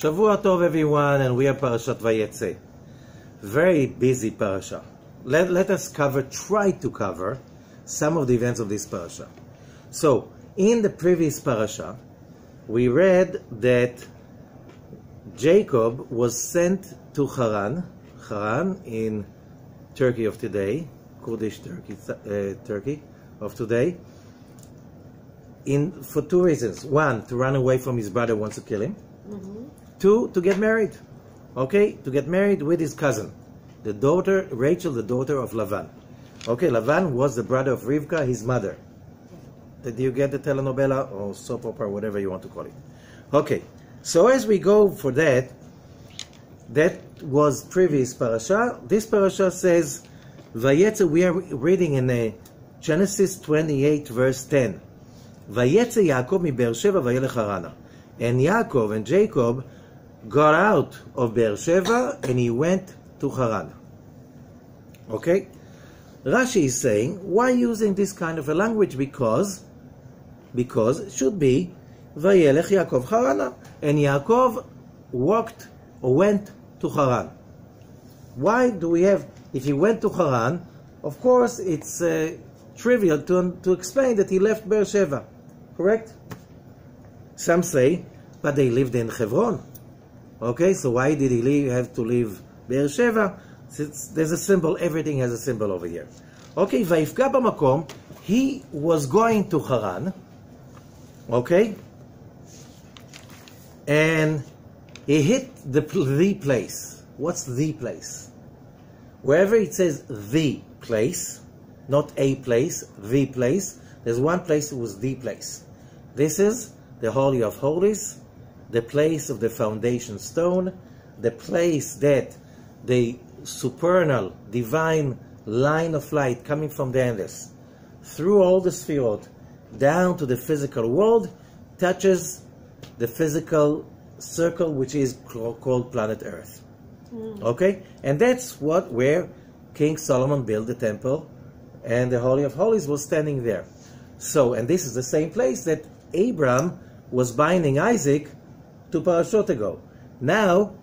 Shavua Tov everyone, and we are Parashat VaYetse. Very busy parasha. Let us try to cover some of the events of this parasha. So, in the previous parasha, we read that Jacob was sent to Haran in Turkey of today, Kurdish Turkey of today, for two reasons. One, to run away from his brother who wants to kill him. Two, to get married. Okay, to get married with his cousin, the daughter, Rachel, the daughter of Lavan. Okay, Lavan was the brother of Rivka, his mother. Did you get the telenovela or soap opera, whatever you want to call it? Okay, so as we go for that was previous parasha. This parasha says, VaYetse, we are reading in Genesis 28 verse 10. VaYetse Yaakov mi Be'er Sheva vayelech Harana. And Yaakov and Jacob got out of Be'er Sheva and he went to Haran. Okay? Rashi is saying, why using this kind of a language? Because it should be Vayelech Yaakov Harana, and Yaakov walked or went to Haran. Why do we have, if he went to Haran, of course it's trivial to explain that he left Be'er Sheva, correct? Some say, but they lived in Hebron. Okay, so why did he have to leave Be'er Sheva? There's a symbol, everything has a symbol over here. Okay, Vayifga b'makom, he was going to Haran, okay, and he hit the place. What's the place? Wherever it says the place, not a place, the place, there's one place that was the place. This is the Holy of Holies, the place of the foundation stone, the place that the supernal, divine line of light coming from the endless, through all the sefirot, down to the physical world, touches the physical circle which is called planet Earth. Okay? And that's where King Solomon built the temple, and the Holy of Holies was standing there. So, and this is the same place that Abraham was binding Isaac to parashot ago. Now,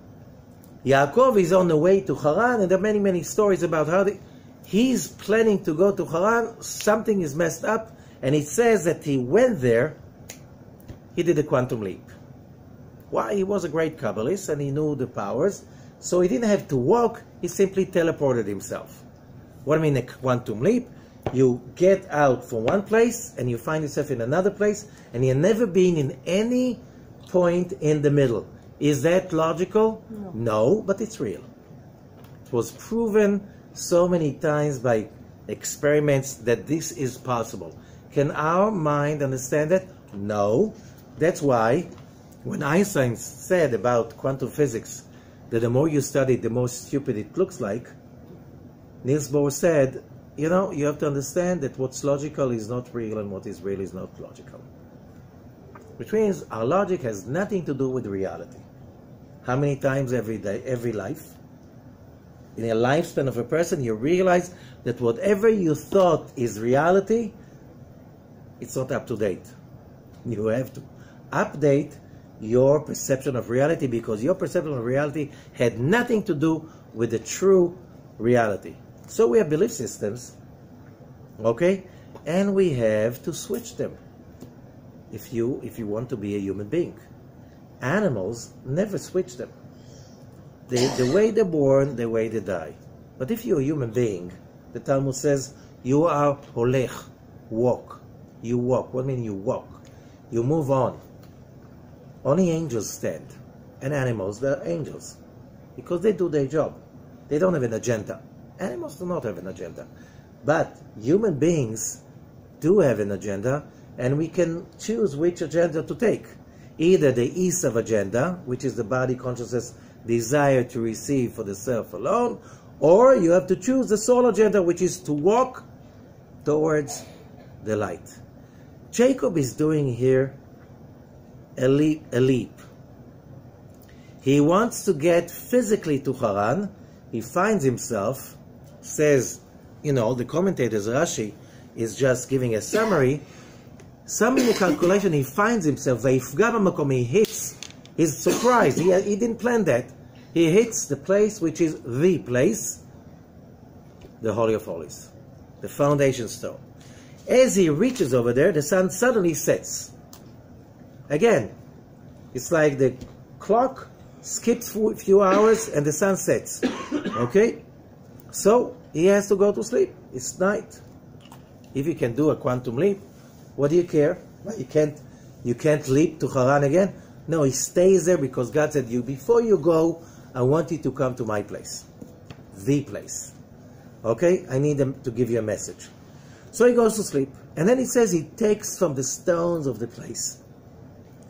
Yaakov is on the way to Haran, and there are many stories about how he's planning to go to Haran. Something is messed up, and it says that he went there, he did a quantum leap. Why? He was a great Kabbalist, and he knew the powers, so he didn't have to walk, he simply teleported himself. What do I mean a quantum leap? You get out from one place, and you find yourself in another place, and you've never been in any point in the middle. Is that logical? No, but it's real. It was proven so many times by experiments that this is possible. Can our mind understand that? No. That's why when Einstein said about quantum physics that the more you study, the more stupid it looks like, Niels Bohr said, you know, you have to understand that what's logical is not real and what is real is not logical. Which means our logic has nothing to do with reality. How many times every day, every life, in a lifespan of a person, you realize that whatever you thought is reality, it's not up to date. You have to update your perception of reality, because your perception of reality had nothing to do with the true reality. So we have belief systems, okay, and we have to switch them if you want to be a human being. Animals never switch them. The way they're born, the way they die. But if you're a human being, the Talmud says, you are holech, walk. You walk. What do you mean you walk? You move on. Only angels stand. And animals, they're angels. Because they do their job. They don't have an agenda. Animals do not have an agenda. But human beings do have an agenda, and we can choose which agenda to take. Either the Esav agenda, which is the body consciousness desire to receive for the self alone, or you have to choose the soul agenda, which is to walk towards the light. Jacob is doing here a leap. He wants to get physically to Haran. He finds himself, says, you know, the commentators, Rashi, is just giving a summary. Some in the calculation, he finds himself, he hits He's surprised. He didn't plan that. He hits the place which is the place, the Holy of Holies, the foundation stone. As he reaches over there, the sun suddenly sets. Again, it's like the clock skips a few hours and the sun sets. Okay? So he has to go to sleep. It's night. If you can do a quantum leap, what do you care? Well, you can't leap to Haran again? No, he stays there because God said, before you go, I want you to come to my place. The place. Okay? I need them to give you a message. So he goes to sleep. And then it says he takes from the stones of the place,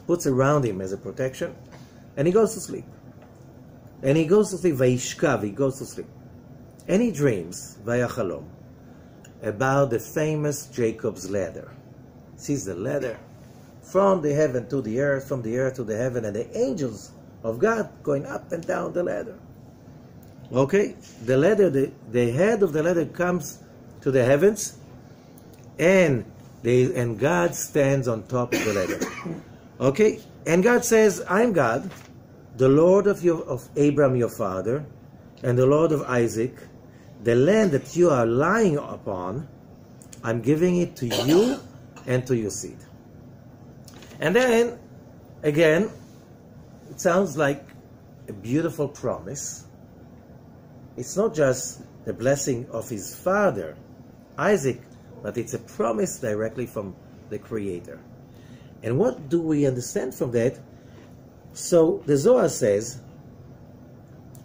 puts around him as a protection, and he goes to sleep. And he goes to sleep, Vayishkav, he goes to sleep. And he dreams, Vayachalom, about the famous Jacob's ladder. Sees the ladder from the heaven to the earth, from the earth to the heaven, and the angels of God going up and down the ladder. Okay? The ladder, the head of the ladder comes to the heavens, and God stands on top of the ladder. Okay? And God says, I'm God, the Lord of Abraham your father, and the Lord of Isaac. The land that you are lying upon, I'm giving it to you and to your seed. And then, again, it sounds like a beautiful promise. It's not just the blessing of his father, Isaac, but it's a promise directly from the Creator. And what do we understand from that? So the Zohar says,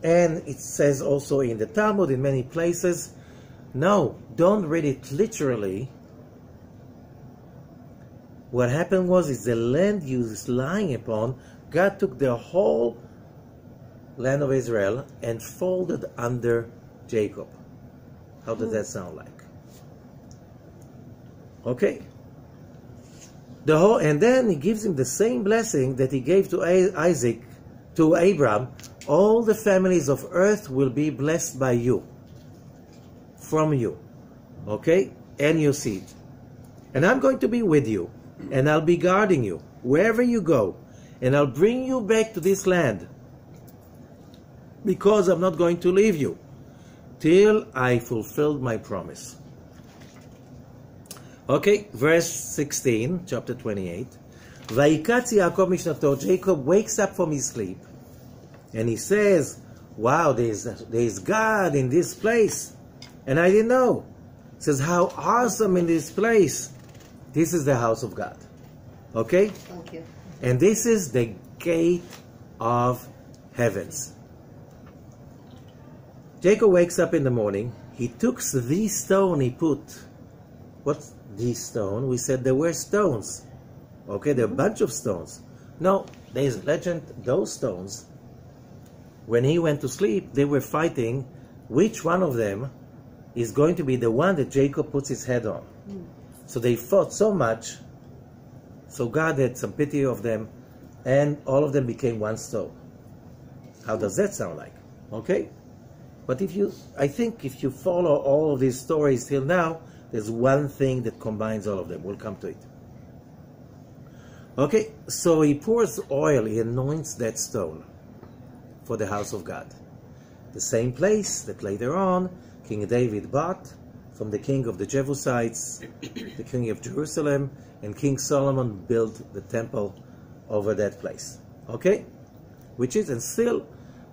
and it says also in the Talmud in many places, no, don't read it literally. What happened was the land you was lying upon, God took the whole land of Israel and folded under Jacob. How does that sound like? Okay. And then he gives him the same blessing that he gave to Isaac, to Abraham. All the families of earth will be blessed by you, from you, okay, and your seed. And I'm going to be with you, and I'll be guarding you wherever you go, and I'll bring you back to this land, because I'm not going to leave you till I fulfilled my promise. Okay, verse 16, chapter 28. Vayikatz Yaakov mishnato. Jacob wakes up from his sleep, and he says, wow, there's God in this place. And I didn't know. He says, how awesome in this place. This is the house of God. Okay? Thank you. And this is the gate of heavens. Jacob wakes up in the morning. He took the stone he put. What's the stone? We said there were stones. Okay, there are a bunch of stones. No, there's a legend, those stones, when he went to sleep, they were fighting which one of them is going to be the one that Jacob puts his head on. So they fought so much, so God had some pity of them, and all of them became one stone. How does that sound like? Okay? But I think if you follow all of these stories till now, there's one thing that combines all of them. We'll come to it. Okay, so he pours oil, he anoints that stone for the house of God. The same place that later on King David bought from the king of the Jebusites, the king of Jerusalem, and King Solomon built the temple over that place. Okay? Which is, and still,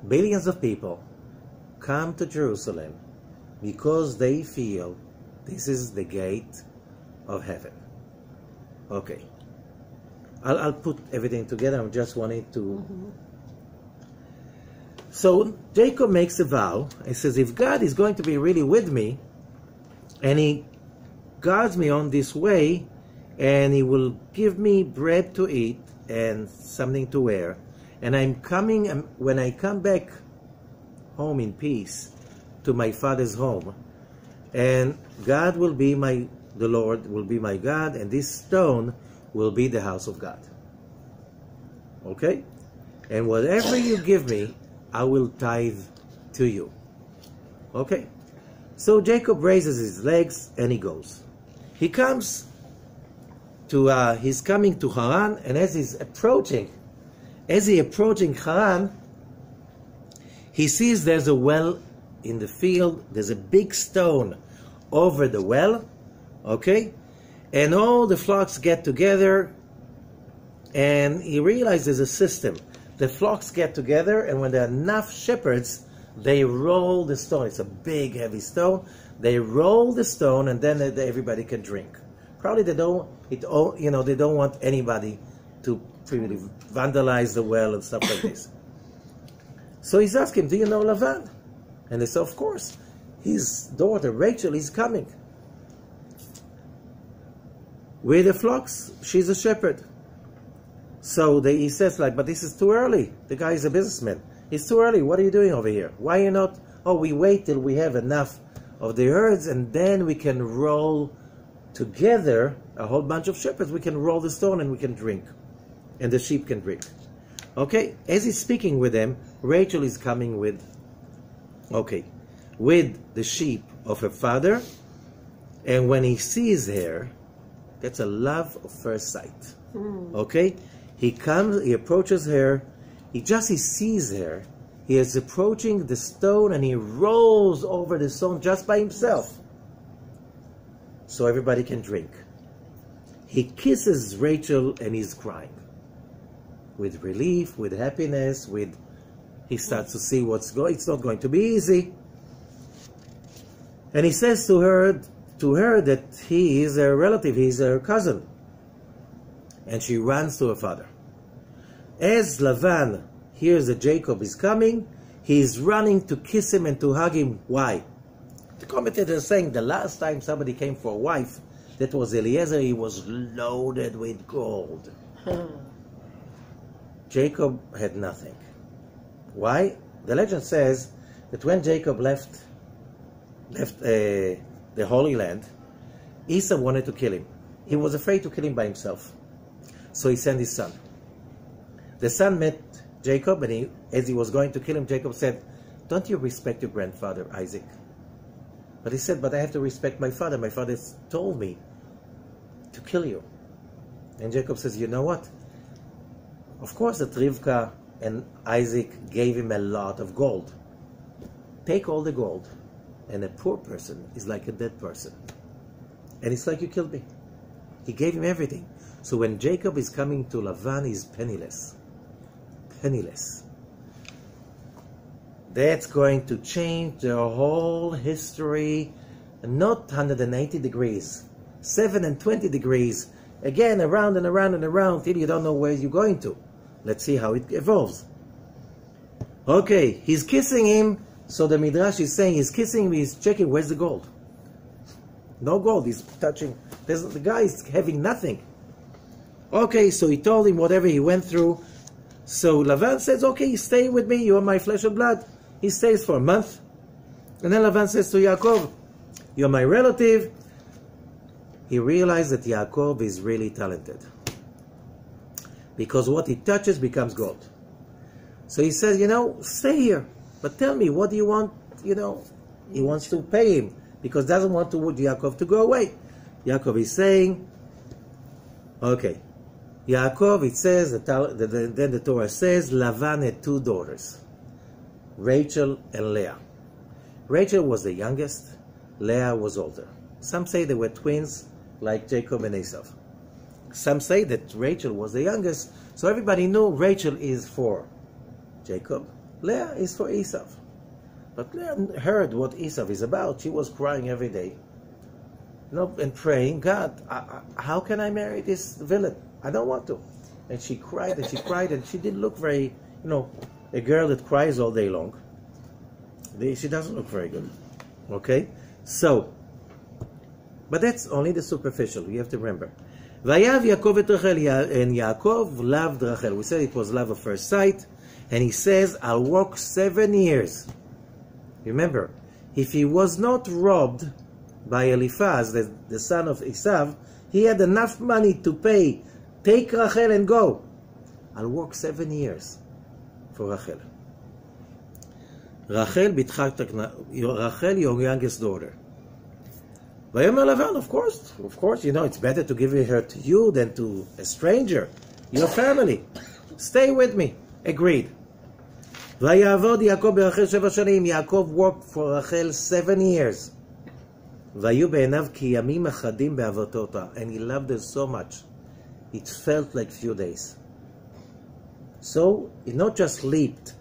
billions of people come to Jerusalem because they feel this is the gate of heaven. Okay. I'll put everything together. I just wanted to... So Jacob makes a vow. He says, if God is going to be really with me, and he guards me on this way, and he will give me bread to eat and something to wear, and I'm coming, when I come back home in peace to my father's home, and God will be the Lord will be my God, and this stone will be the house of God. Okay? And whatever you give me, I will tithe to you. Okay? So Jacob raises his legs and he goes. He's coming to Haran, and as he's approaching, As he approaching Haran, he sees there's a well in the field. There's a big stone over the well, okay? And all the flocks get together, and he realizes there's a system. The flocks get together, and when there are enough shepherds, they roll the stone. It's a big, heavy stone. They roll the stone, and then everybody can drink. Probably they don't want anybody to really vandalize the well and stuff like this. So he's asking, do you know Lavan? And they say, of course. His daughter, Rachel, is coming. With the flocks, she's a shepherd. So he says, but this is too early. The guy is a businessman. It's too early. What are you doing over here? Why are you not? Oh, we wait till we have enough of the herds, and then we can roll together a whole bunch of shepherds. We can roll the stone and we can drink. And the sheep can drink. Okay? As he's speaking with them, Rachel is coming with the sheep of her father. And when he sees her, that's a love of first sight. Okay? He comes, he approaches her, he sees her, he is approaching the stone, and he rolls over the stone just by himself, so everybody can drink. He kisses Rachel, and he's crying. With relief, with happiness, he starts to see it's not going to be easy. And he says to her that he is a relative, he's her cousin. And she runs to her father. As Lavan hears that Jacob is coming, he is running to kiss him and to hug him. Why? The commentator is saying the last time somebody came for a wife, that was Eliezer, he was loaded with gold. Jacob had nothing. Why? The legend says that when Jacob left the Holy Land, Esau wanted to kill him. He was afraid to kill him by himself. So he sent his son. The son met Jacob, and as he was going to kill him, Jacob said, don't you respect your grandfather, Isaac? But he said, but I have to respect my father. My father told me to kill you. And Jacob says, you know what? Of course that Rivka and Isaac gave him a lot of gold. Take all the gold, and a poor person is like a dead person. And it's like you killed me. He gave him everything. So when Jacob is coming to Lavan, he's penniless. Penniless. That's going to change the whole history, not 180 degrees, 7 and 20 degrees, again around and around and around till you don't know where you're going to. Let's see how it evolves. Okay, he's kissing him, so the Midrash is saying he's kissing him, he's checking where's the gold. No gold, he's touching, the guy is having nothing. Okay, so he told him whatever he went through. So Lavan says, okay, stay with me, you are my flesh and blood. He stays for a month. And then Lavan says to Yaakov, you're my relative. He realized that Yaakov is really talented, because what he touches becomes gold. So he says, stay here, but tell me, what do you want? He wants to pay him, because doesn't want Yaakov to go away. Yaakov is saying, okay, Yaakov, it says, then the Torah says, Lavan had 2 daughters, Rachel and Leah. Rachel was the youngest, Leah was older. Some say they were twins, like Jacob and Esau. Some say that Rachel was the youngest, so everybody knew Rachel is for Jacob, Leah is for Esau. But Leah heard what Esau is about. She was crying every day, and praying, God, how can I marry this villain? I don't want to. And she cried and she cried, and she didn't look very, a girl that cries all day long. She doesn't look very good. Okay? So, but that's only the superficial. You have to remember. Vayav Yaakov et Rachel, and Yaakov loved Rachel. We said it was love at first sight. And he says, I'll work 7 years. Remember, if he was not robbed by Eliphaz, the son of Esav, he had enough money to pay, take Rachel and go. I'll work 7 years for Rachel. Rachel, your youngest daughter. Vayomer Lavan, of course, it's better to give her to you than to a stranger, your family. Stay with me. Agreed. ויעבוד יעקב ברחל 7 שנים. Yaakov worked for Rachel 7 years. והיו בעיניו כימים אחדים בעבודתו אותה. And he loved her so much. It felt like few days. So, it not just leaped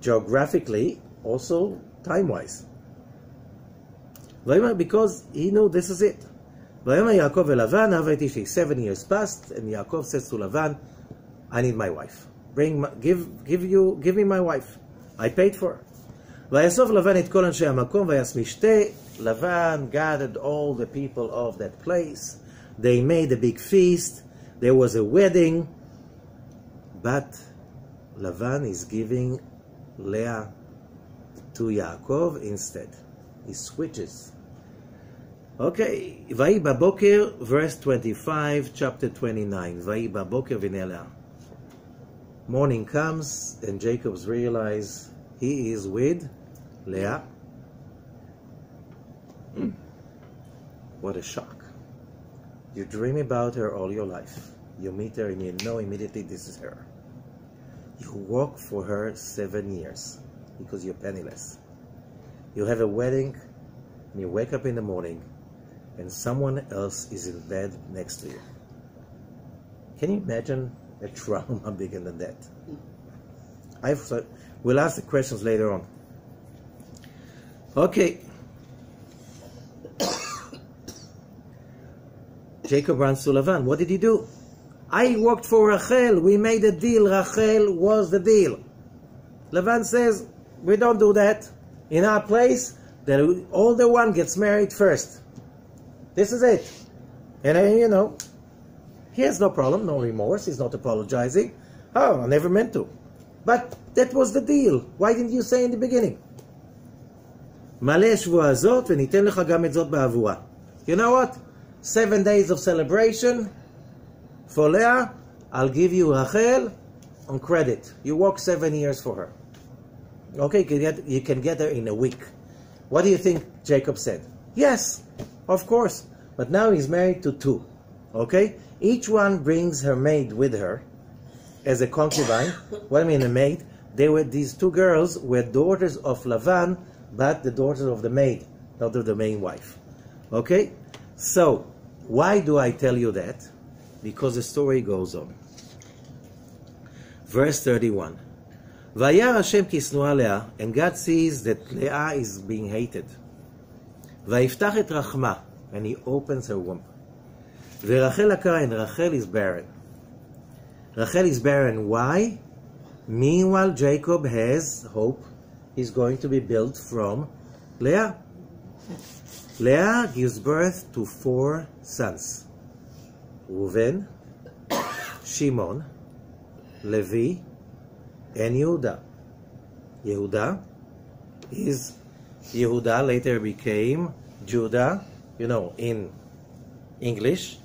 geographically, also time-wise. Because he knew this is it. ויאמר יעקב אל לבן, הבה את אשתי. 7 years passed, and Yaakov says to Lavan, I need my wife. Give me my wife. I paid for her. ויאסוף לבן את כל אנשי המקום, ויעש משתה. Lavan gathered all the people of that place. They made a big feast. There was a wedding. But Lavan is giving Leah to Yaakov instead. He switches. Okay, ויהי בבוקר, verse 25, chapter 29. ויהי בבוקר והנה לאה. Morning comes and Jacob's realize he is with Leah. What a shock. You dream about her all your life. You meet her and you know immediately this is her. You work for her 7 years because you're penniless. You have a wedding and you wake up in the morning and someone else is in bed next to you. Can you imagine a trauma bigger than that? We'll ask the questions later on. Okay. Jacob runs to Lavan. What did he do? I worked for Rachel. We made a deal. Rachel was the deal. Lavan says, we don't do that. In our place, the older one gets married first. This is it. And he has no problem, no remorse. He's not apologizing. Oh, I never meant to. But that was the deal. Why didn't you say in the beginning? מלא שבועה זאת וניתן לך גם את זאת בעבורה. You know what? 7 days of celebration for Leah. I'll give you Rachel on credit. You work 7 years for her. Okay, you can get her in a week. What do you think Jacob said? Yes, of course. But now he's married to 2. Okay? Each one brings her maid with her as a concubine. What I mean a maid? These 2 girls were daughters of Lavan, but the daughters of the maid, not of the main wife. Okay? So, why do I tell you that? Because the story goes on. Verse 31. וירא השם כי שנואה לאה, and God sees that Leah is being hated. ויפתח את רחמה, and he opens her womb. ורחל עקרה, and Rachel is barren. Rachel is barren. Why? Meanwhile, Jacob has hope. He's going to be built from Leah. Leah gives birth to 4 sons. Reuven, Shimon, Levi, and Yehuda. Yehuda later became Judah. In English,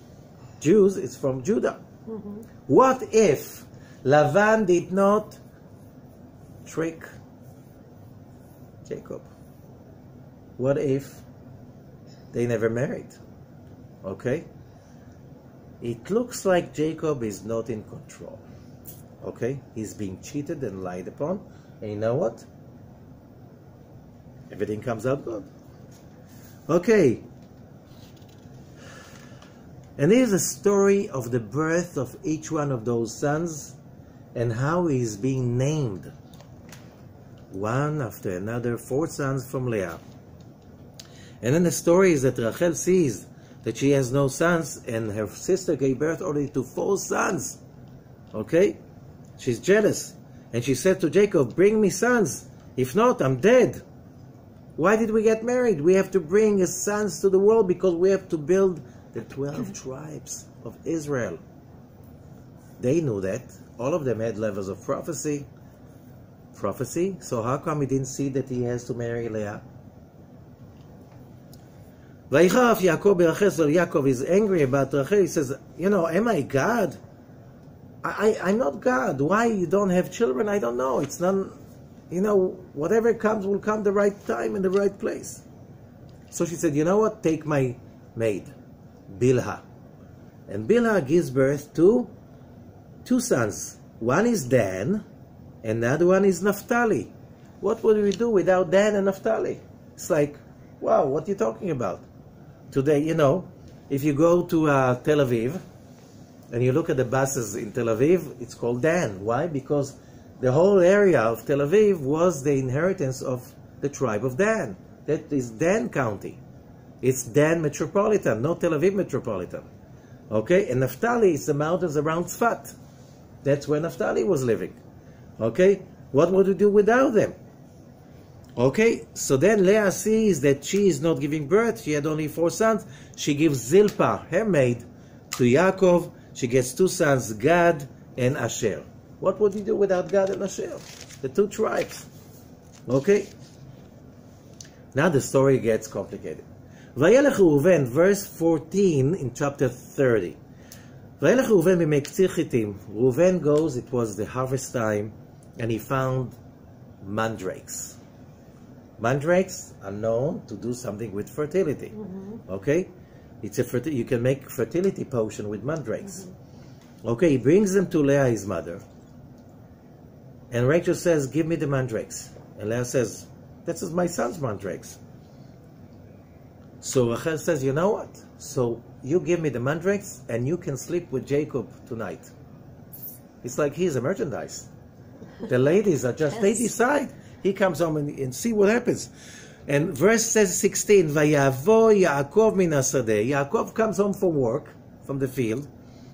Jews, it's from Judah. Mm-hmm. What if Lavan did not trick Jacob? What if they never married? Okay? It looks like Jacob is not in control. Okay? He's being cheated and lied upon. And you know what? Everything comes out good. Okay. And here's a story of the birth of each one of those sons and how he's being named. One after another, 4 sons from Leah. And then the story is that Rachel sees that she has no sons and her sister gave birth already to 4 sons. Okay? She's jealous. And she said to Jacob, bring me sons. If not, I'm dead. Why did we get married? We have to bring his sons to the world because we have to build the 12 tribes of Israel. They knew that. All of them had levels of prophecy. So how come he didn't see that he has to marry Leah? ויחרף יעקב ברחל. So Yaakov is angry about Rachel. He says, am I God? I'm not God. Why you don't have children? I don't know. It's not, whatever comes will come the right time and the right place. So she said, you know what? Take my maid, Bilhah. And Bilhah gives birth to 2 sons, one is Dan, and the other one is Naphtali. What would we do without Dan and Naphtali? It's like, wow, what are you talking about? Today, you know, if you go to Tel Aviv, and you look at the buses in Tel Aviv, it's called Dan. Why? Because the whole area of Tel Aviv was the inheritance of the tribe of Dan. That is Dan County. It's Dan Metropolitan, not Tel Aviv Metropolitan. Okay? And Naphtali is the mountains around Tzfat. That's where Naphtali was living. Okay? What would we do without them? Okay? So then Leah sees that she is not giving birth. She had only 4 sons. She gives Zilpah, her maid, to Yaakov. She gets 2 sons, Gad and Asher. What would you do without Gad and Asher? The 2 tribes. Okay? Now the story gets complicated. Vayelech Reuven, verse 14 in chapter 30. Vayelech Reuven b'mektzir chitim. Reuven goes, it was the harvest time, and he found mandrakes. Mandrakes are known to do something with fertility. Okay? It's a you can make fertility potion with mandrakes. Okay, he brings them to Leah, his mother. And Rachel says, give me the mandrakes. And Leah says, this is my son's mandrakes. So Rachel says, you know what? So you give me the mandrakes and you can sleep with Jacob tonight. It's like he's a merchandise. The ladies are just, they decide. He comes home and see what happens. And verse says 16, Vayavo Yaakov min hasadeh. Yaakov comes home from work, from the field,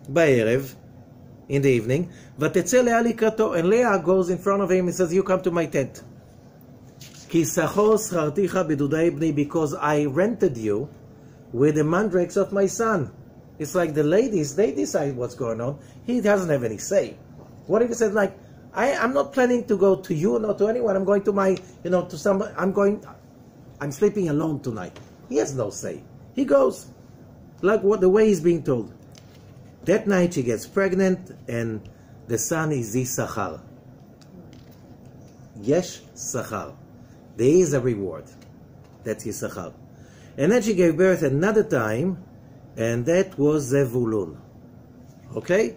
ba'erev, in the evening. Vatetze Leah likrato, and Leah goes in front of him and says, you come to my tent. Ki sacho scharticha bidudai bni, because I rented you with the mandrakes of my son. It's like the ladies, they decide what's going on. He doesn't have any say. What if he said, like, I'm not planning to go to you, not to anyone. I'm going to my, to somebody. I'm sleeping alone tonight. He has no say. He goes, like the way he's being told. That night she gets pregnant, and the son is Yisachar. Yesh Sachar. There is a reward. That's Yisachar. And then she gave birth another time, and that was Zevulun. Okay?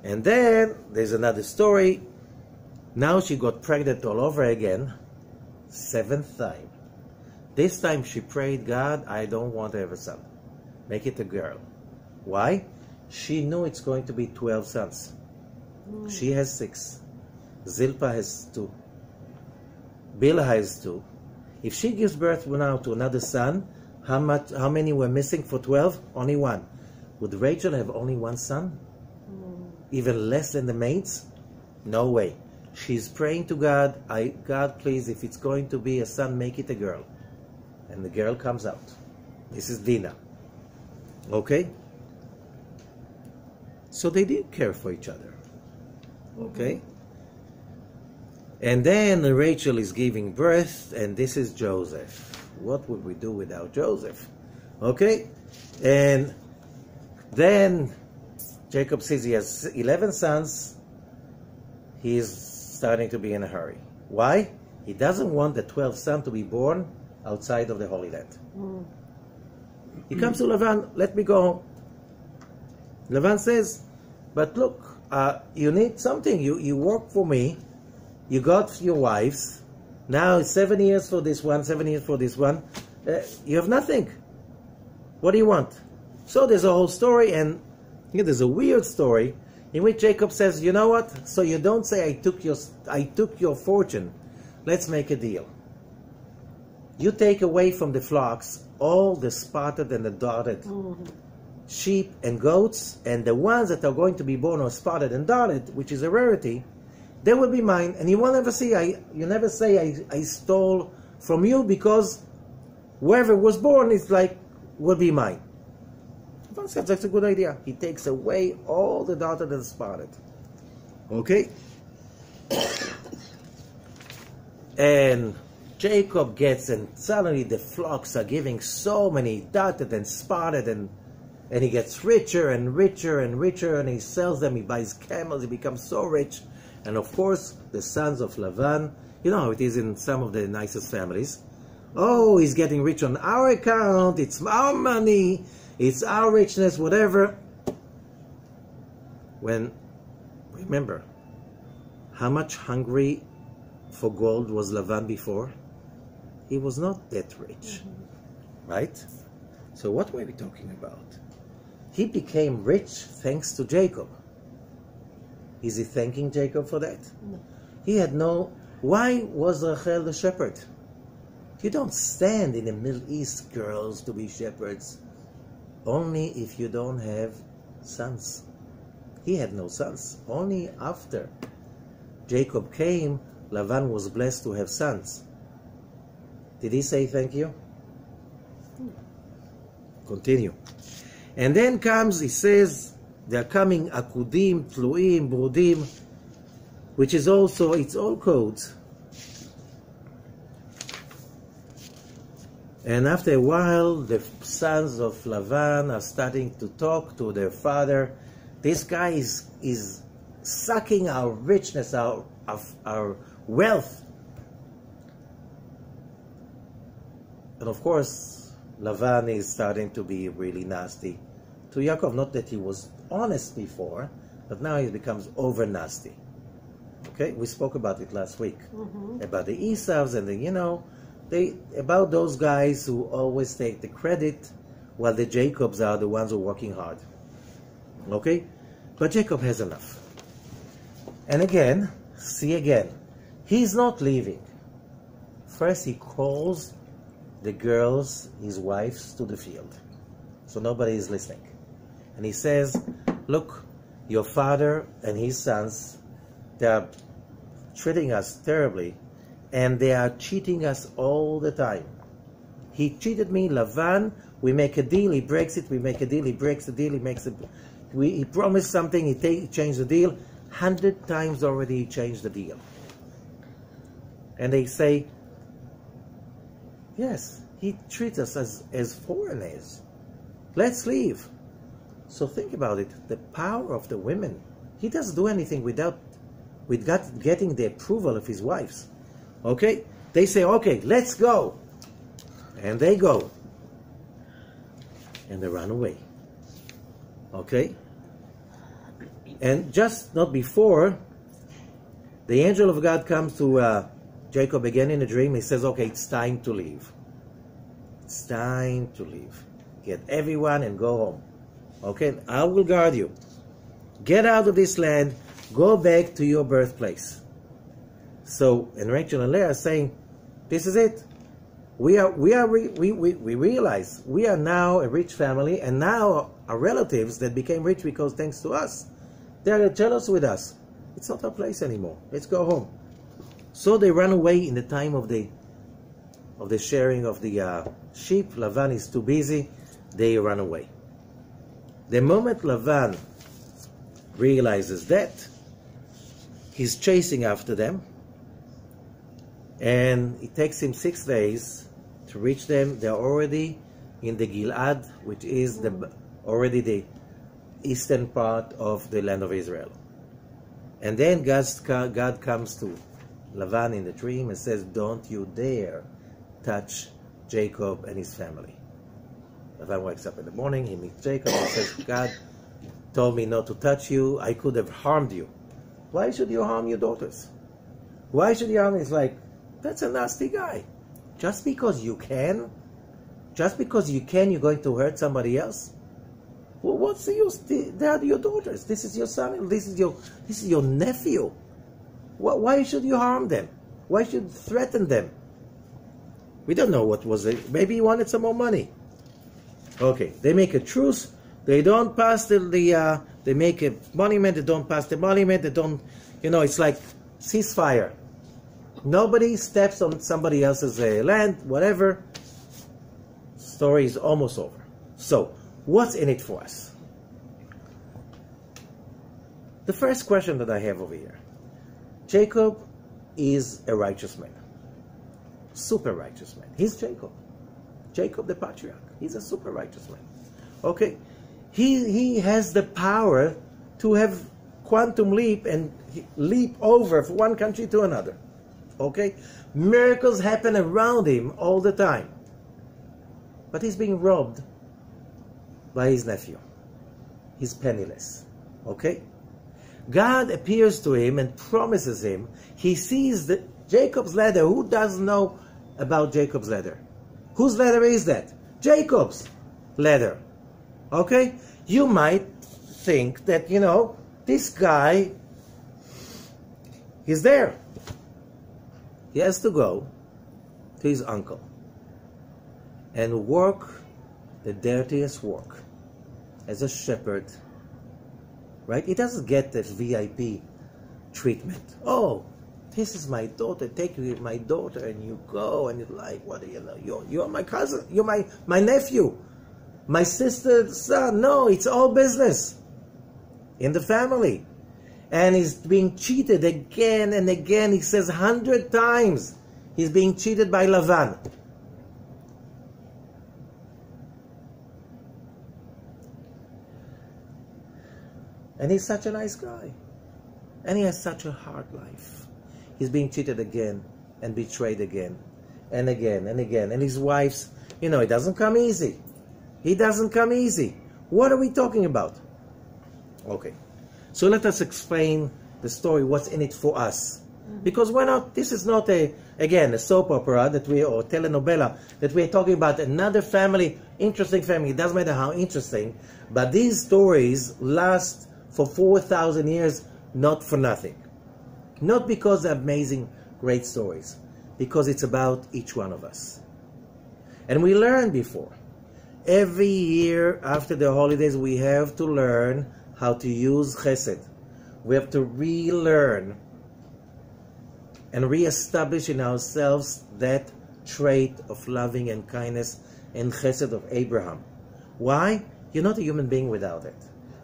And then there's another story. Now she got pregnant all over again, 7th time. This time she prayed, God, I don't want to have a son. Make it a girl. Why? She knew it's going to be 12 sons. She has 6. Zilpah has 2. Bilhah has 2. If she gives birth now to another son, how many were missing for 12? Only 1. Would Rachel have only 1 son? Even less than the maids? No way. She's praying to God, God, please, if it's going to be a son, make it a girl. And the girl comes out. This is Dinah. Okay? So they did care for each other. Okay? And then Rachel is giving birth, and this is Joseph. What would we do without Joseph? Okay? And then Jacob says he has 11 sons. He's starting to be in a hurry. Why? He doesn't want the 12th son to be born outside of the Holy Land. He comes to Lavan, let me go home. Lavan says, but look, you need something. You work for me. You got your wives. Now it's 7 years for this one, 7 years for this one. You have nothing. What do you want? So there's a whole story, and there's a weird story in which Jacob says, you know what? So you don't say I took your fortune. Let's make a deal. You take away from the flocks all the spotted and the dotted sheep and goats, and the ones that are going to be born are spotted and dotted, which is a rarity, they will be mine. And you will never see, you never say I stole from you, because whoever was born is like, will be mine. That's a good idea. He takes away all the dotted and spotted. Okay? And Jacob gets, and suddenly the flocks are giving so many dotted and spotted, and he gets richer and richer and richer, and he sells them, he buys camels, he becomes so rich. And of course, the sons of Lavan, you know how it is in some of the nicest families. Oh, he's getting rich on our account, it's our money, it's our richness, whatever. When, remember, How much hungry for gold was Lavan before? He was not that rich, right? So what were we talking about? He became rich thanks to Jacob. Is he thanking Jacob for that? No. He had no... Why was Rachel the shepherd? You don't stand in the Middle East, girls, to be shepherds. Only if you don't have sons. He had no sons. Only after Jacob came, Lavan was blessed to have sons. Did he say thank you? Continue. And then comes, he says, they're coming akudim, tluim, brudim, which is also, it's all codes. And after a while, the sons of Lavan are starting to talk to their father. This guy is sucking our richness, our wealth. And of course, Lavan is starting to be really nasty to Yaakov. Not that he was honest before, but now he becomes over nasty. Okay, we spoke about it last week, about the Esavs and about those guys who always take the credit, while the Jacobs are the ones who are working hard. Okay, but Jacob has enough. And again, he's not leaving. First, he calls the girls, his wives, to the field, so nobody is listening. And he says, look, your father and his sons, they are treating us terribly, and they are cheating us all the time. He cheated me, Lavan. We make a deal, he breaks it. We make a deal, he breaks the deal. He promised something, he changed the deal. 100 times already he changed the deal. And they say, yes, he treats us as foreigners. Let's leave. So think about it, the power of the women. He doesn't do anything without getting the approval of his wives. Okay? They say, okay, let's go. And they go. And they run away. Okay? And just not before, the angel of God comes to Jacob again in a dream. He says, okay, it's time to leave. It's time to leave. Get everyone and go home. Okay? I will guard you. Get out of this land. Go back to your birthplace. So, and Rachel and Leah are saying, this is it. We realize we are now a rich family, and now our relatives that became rich because thanks to us, they are jealous with us. It's not our place anymore. Let's go home. So they run away in the time of the sharing of the sheep. Lavan is too busy. They run away. The moment Lavan realizes that, he's chasing after them, and it takes him 6 days to reach them. They're already in the Gilad, which is already the eastern part of the land of Israel. And then God comes to Lavan in the dream and says, don't you dare touch Jacob and his family. Lavan wakes up in the morning, he meets Jacob, and says, God told me not to touch you. I could have harmed you. Why should you harm your daughters? Why should you harm? It's like, that's a nasty guy. Just because you can, you're going to hurt somebody else? Well, what's the use? They are your daughters. This is your son. This is your nephew. Why should you harm them? Why should you threaten them? We don't know what was it. Maybe he wanted some more money. Okay, they make a truce. They don't pass they make a monument. They don't pass the monument. They don't, it's like ceasefire. Nobody steps on somebody else's land, whatever. Story is almost over. So, what's in it for us? The first question that I have over here. Jacob is a righteous man. Super righteous man. He's Jacob. Jacob the patriarch. He's a super righteous man. Okay. He has the power to have quantum leap and leap over from one country to another. Okay? Miracles happen around him all the time. But he's being robbed by his nephew. He's penniless. Okay? God appears to him and promises him. He sees Jacob's ladder. Who doesn't know about Jacob's ladder? Whose ladder is that? Jacob's ladder. Okay? You might think that, this guy is there. He has to go to his uncle and work the dirtiest work as a shepherd. Right? He doesn't get the VIP treatment. Oh, this is my daughter. Take my daughter, and you go, and you're like, what do you know? You're my cousin. You're my nephew. My sister's son. No, it's all business in the family. And he's being cheated again and again. He says 100 times he's being cheated by Lavan. And he's such a nice guy. And he has such a hard life. He's being cheated again and betrayed again and again and again. And his wife's, it doesn't come easy. He doesn't come easy. What are we talking about? Okay. So let us explain the story, what's in it for us. Because this is not a soap opera or telenovela that we're talking about another family, interesting family. It doesn't matter how interesting, but these stories last for 4,000 years, not for nothing. Not because they're amazing, great stories, because it's about each one of us. And we learned before, every year after the holidays, we have to learn how to use chesed. We have to relearn and reestablish in ourselves that trait of loving and kindness and chesed of Abraham. Why? You're not a human being without it.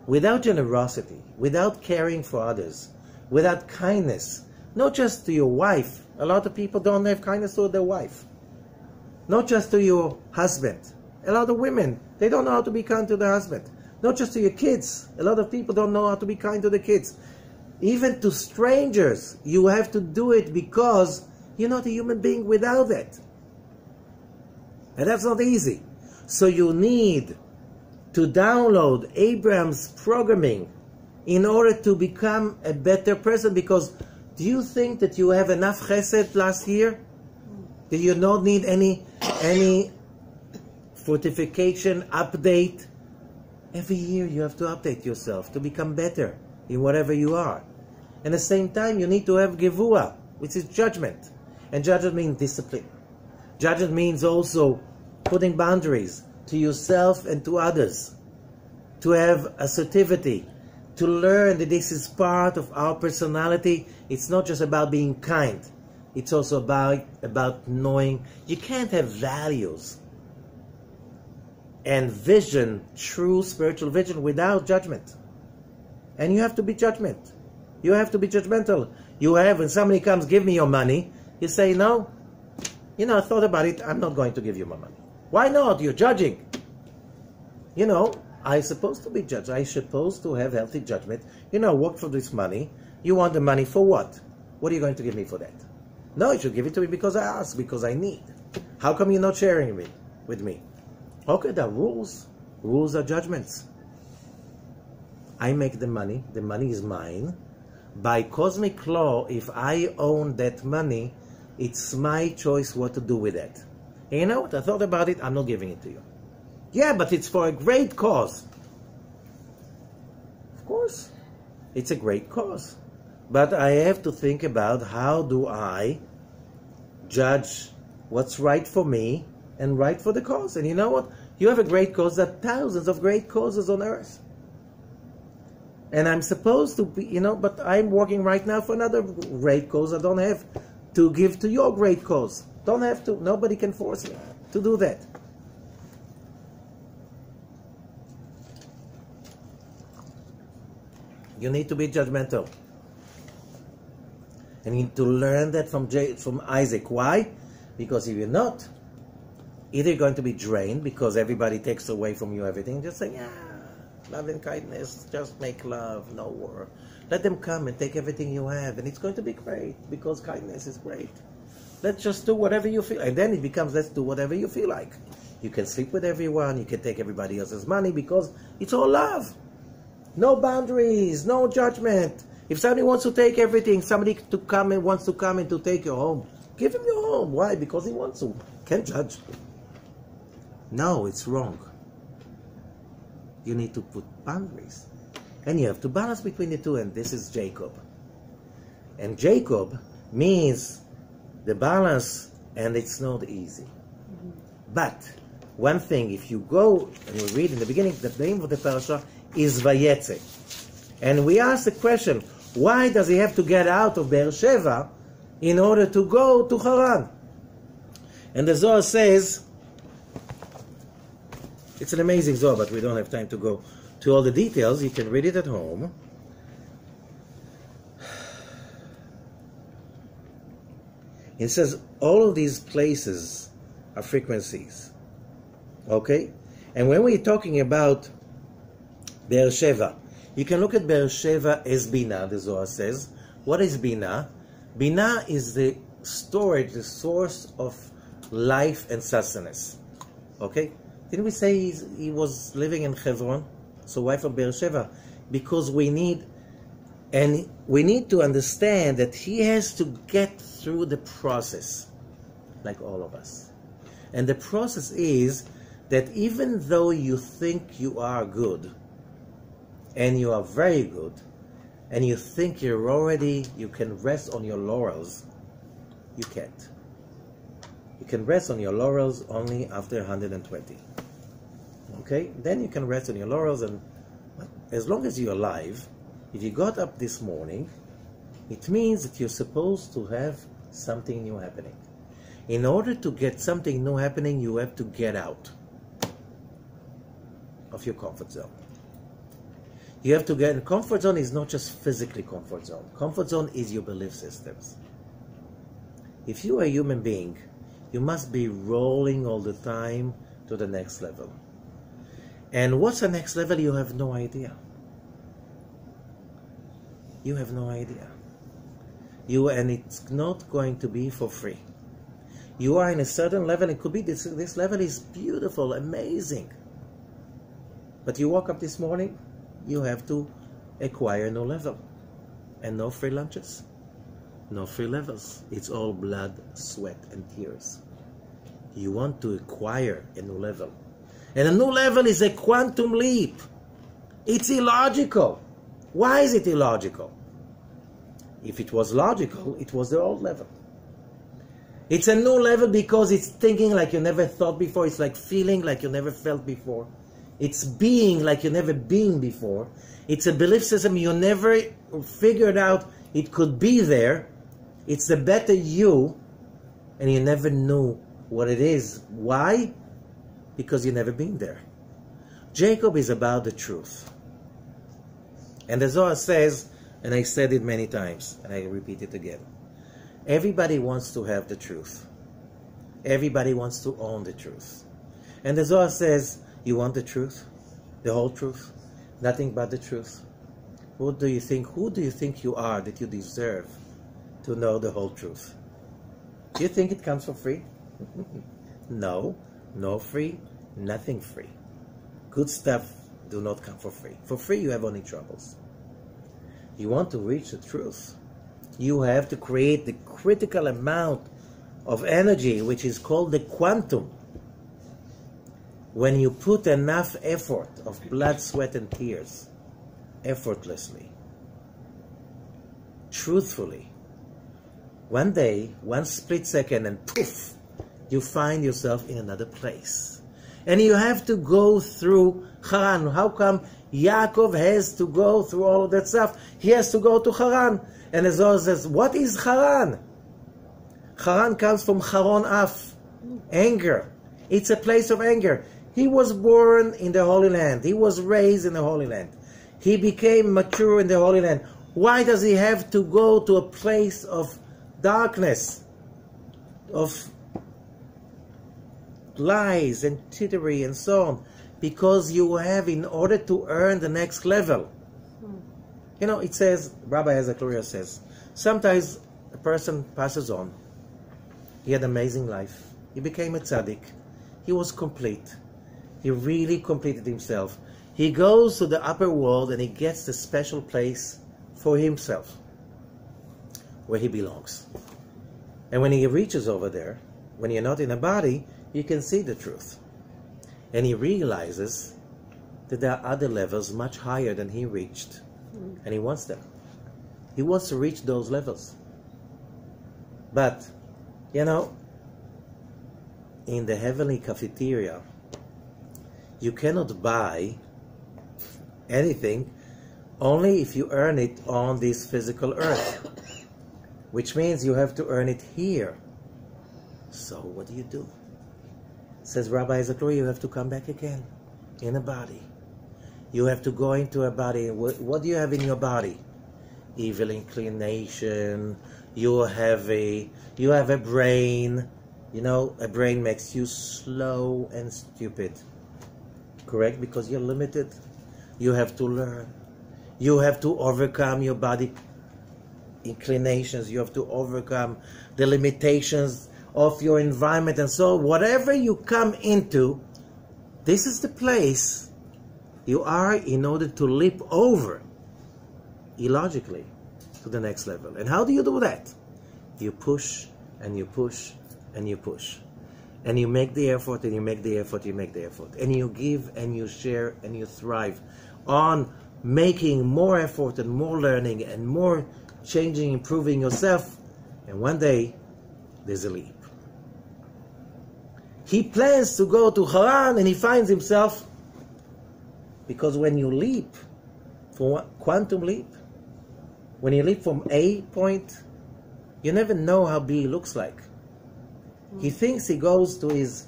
Without generosity, without caring for others, without kindness, not just to your wife. A lot of people don't have kindness to their wife. Not just to your husband. A lot of women, they don't know how to be kind to their husband. Not just to your kids. A lot of people don't know how to be kind to the kids. Even to strangers, you have to do it because you're not a human being without it. And that's not easy. So you need to download Abraham's programming in order to become a better person. Because do you think that you have enough chesed last year? Do you not need any fortification, update? Every year you have to update yourself to become better in whatever you are. And at the same time, you need to have gevura, which is judgment. And judgment means discipline. Judgment means also putting boundaries to yourself and to others. To have assertivity. To learn that this is part of our personality. It's not just about being kind. It's also about knowing you can't have values and vision, true spiritual vision, without judgment. And you have to be judgment. You have to be judgmental. When somebody comes, give me your money, you say, no, I thought about it, I'm not going to give you my money. Why not? You're judging. I'm supposed to be judged. I'm supposed to have healthy judgment. Work for this money. You want the money for what? What are you going to give me for that? No, you should give it to me because I asked, because I need. How come you're not sharing with me? Okay, there are rules. Rules are judgments. I make the money is mine. By cosmic law, if I own that money, it's my choice what to do with it. And you know what? I thought about it, I'm not giving it to you. Yeah, but it's for a great cause. Of course, it's a great cause. But I have to think about how do I judge what's right for me and right for the cause. And you know what? You have a great cause. There are thousands of great causes on earth. And I'm supposed to be, but I'm working right now for another great cause. I don't have to give to your great cause. Don't have to. Nobody can force me to do that. You need to be judgmental. And you need to learn that from Isaac. Why? Because if you're not, either you're going to be drained because everybody takes away from you everything. Just say, love and kindness, just make love, no war. Let them come and take everything you have, and it's going to be great because kindness is great. Let's just do whatever you feel. And then it becomes, let's do whatever you feel like. You can sleep with everyone, you can take everybody else's money because it's all love. No boundaries, no judgment. If somebody wants to take everything, somebody wants to come and to take your home, give him your home. Why? Because he wants to. Can't judge. No, it's wrong. You need to put boundaries. And you have to balance between the two, and this is Jacob. And Jacob means the balance, and it's not easy. But one thing, if you go and you read in the beginning, the name of the parasha is VaYetse. And we ask the question, why does he have to get out of Beersheba in order to go to Haran? And the Zohar says, it's an amazing Zohar, but we don't have time to go to all the details. You can read it at home. It says all of these places are frequencies. Okay? And when we're talking about Beersheba, you can look at Beersheba as Bina, the Zohar says. What is Bina? Bina is the storage, the source of life and sustenance. Okay? Didn't we say he was living in Hebron? So why from Beersheba? Because we need to understand that he has to get through the process, like all of us. And the process is that even though you think you are good, and you are very good, and you think you can rest on your laurels, you can't. You can rest on your laurels only after 120. Okay? Then you can rest on your laurels, and as long as you're alive, if you got up this morning, it means that you're supposed to have something new happening. In order to get something new happening, you have to get out of your comfort zone. You have to get, comfort zone is not just physically comfort zone. Comfort zone is your belief systems. If you are a human being, you must be rolling all the time to the next level. And what's the next level? You have no idea. You have no idea. And it's not going to be for free. You are in a certain level. It could be this level is beautiful, amazing. But you woke up this morning, you have to acquire a new level. And no free lunches. No free levels. It's all blood, sweat, and tears. You want to acquire a new level. And a new level is a quantum leap. It's illogical. Why is it illogical? If it was logical, it was the old level. It's a new level because it's thinking like you never thought before. It's like feeling like you never felt before. It's being like you never been before. It's a belief system you never figured out it could be there. It's the better you, and you never knew what it is. Why? Because you've never been there. Jacob is about the truth. And the Zohar says, and I said it many times, and I repeat it again, everybody wants to have the truth. Everybody wants to own the truth. And the Zohar says, you want the truth? The whole truth? Nothing but the truth? Who do you think you are that you deserve to know the whole truth? Do you think it comes for free? No. No free, nothing free. Good stuff do not come for free. For free you have only troubles. You want to reach the truth, you have to create the critical amount of energy, which is called the quantum. When you put enough effort of blood, sweat, and tears, effortlessly, truthfully, one day, one split second, and poof, you find yourself in another place. And you have to go through Haran. How come Yaakov has to go through all of that stuff? He has to go to Haran. And the Zohar says, what is Haran? Haran comes from Haron Af, anger. It's a place of anger. He was born in the Holy Land. He was raised in the Holy Land. He became mature in the Holy Land. Why does he have to go to a place of darkness, of lies and tittery and so on? Because you have, in order to earn the next level. You know, it says, Rabbi Ezekariah says, sometimes a person passes on. He had an amazing life. He became a tzaddik. He was complete. He really completed himself. He goes to the upper world and he gets the special place for himself, where he belongs. And when he reaches over there, when you're not in a body, you can see the truth. And he realizes that there are other levels much higher than he reached. And he wants them. He wants to reach those levels. But, you know, in the heavenly cafeteria, you cannot buy anything only if you earn it on this physical earth. Which means you have to earn it here. So what do? Says Rabbi Zakuri, you have to come back again in a body. You have to go into a body. What do you have in your body? Evil inclination. You have a brain. You know, a brain makes you slow and stupid. Correct? Because you're limited. You have to learn. You have to overcome your body inclinations. You have to overcome the limitations of your environment. And so whatever you come into, this is the place you are in order to leap over illogically to the next level. And how do you do that? You push and you push and you push. And you make the effort and you make the effort, you make the effort. And you give and you share and you thrive on making more effort and more learning and more changing, improving yourself. And one day, there's a leap. He plans to go to Haran and he finds himself, because when you leap, for quantum leap, when you leap from A point, you never know how B looks like. He thinks he goes to his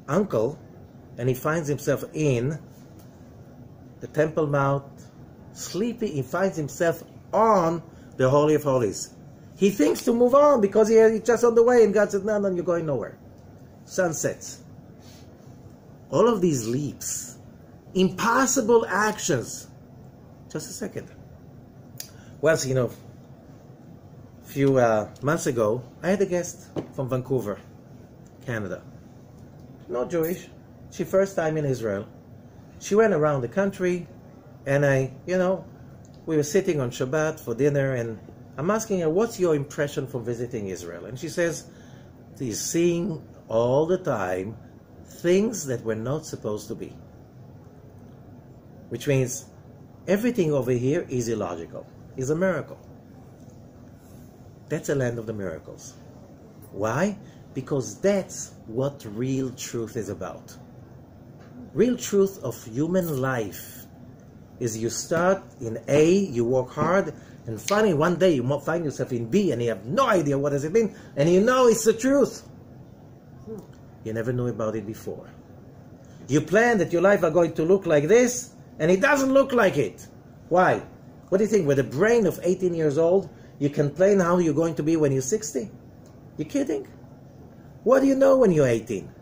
uncle and he finds himself in the Temple Mount, sleeping. He finds himself on the Holy of Holies. He thinks to move on because he's just on the way, and God says, no, you're going nowhere. Sun sets. All of these leaps, impossible actions. Just a second. Well, you know, a few months ago, I had a guest from Vancouver, Canada. Not Jewish. She first time in Israel. She went around the country, and we were sitting on Shabbat for dinner, and I'm asking her, what's your impression from visiting Israel? And she says, she's seeing all the time things that were not supposed to be. Which means everything over here is illogical, is a miracle. That's a land of the miracles. Why? Because that's what real truth is about. Real truth of human life is you start in A, you work hard, and finally one day you might find yourself in B and you have no idea what does it mean, and you know it's the truth. You never knew about it before. You plan that your life are going to look like this, and it doesn't look like it. Why? What do you think? With a brain of 18 years old, you can plan how you're going to be when you're 60? You're kidding? What do you know when you're 18?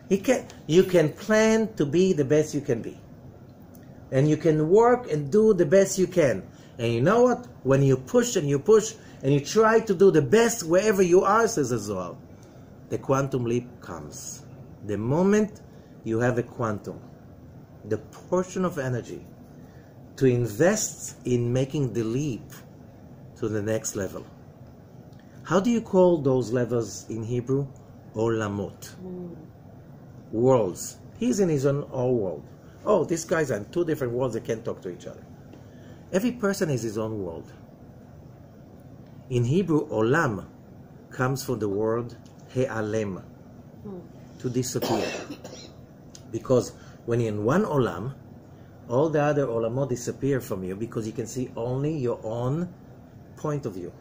You can plan to be the best you can be. And you can work and do the best you can. And you know what? When you push and you push and you try to do the best wherever you are, says the Zohar, the quantum leap comes. The moment you have a quantum, the portion of energy to invest in making the leap to the next level. How do you call those levels in Hebrew? Olamot. Worlds. He's in his own world. Oh, these guys are in two different worlds, they can't talk to each other. Every person is his own world. In Hebrew, olam comes from the word he'alem, to disappear. Because when you're in one olam, all the other olamot disappear from you because you can see only your own point of view.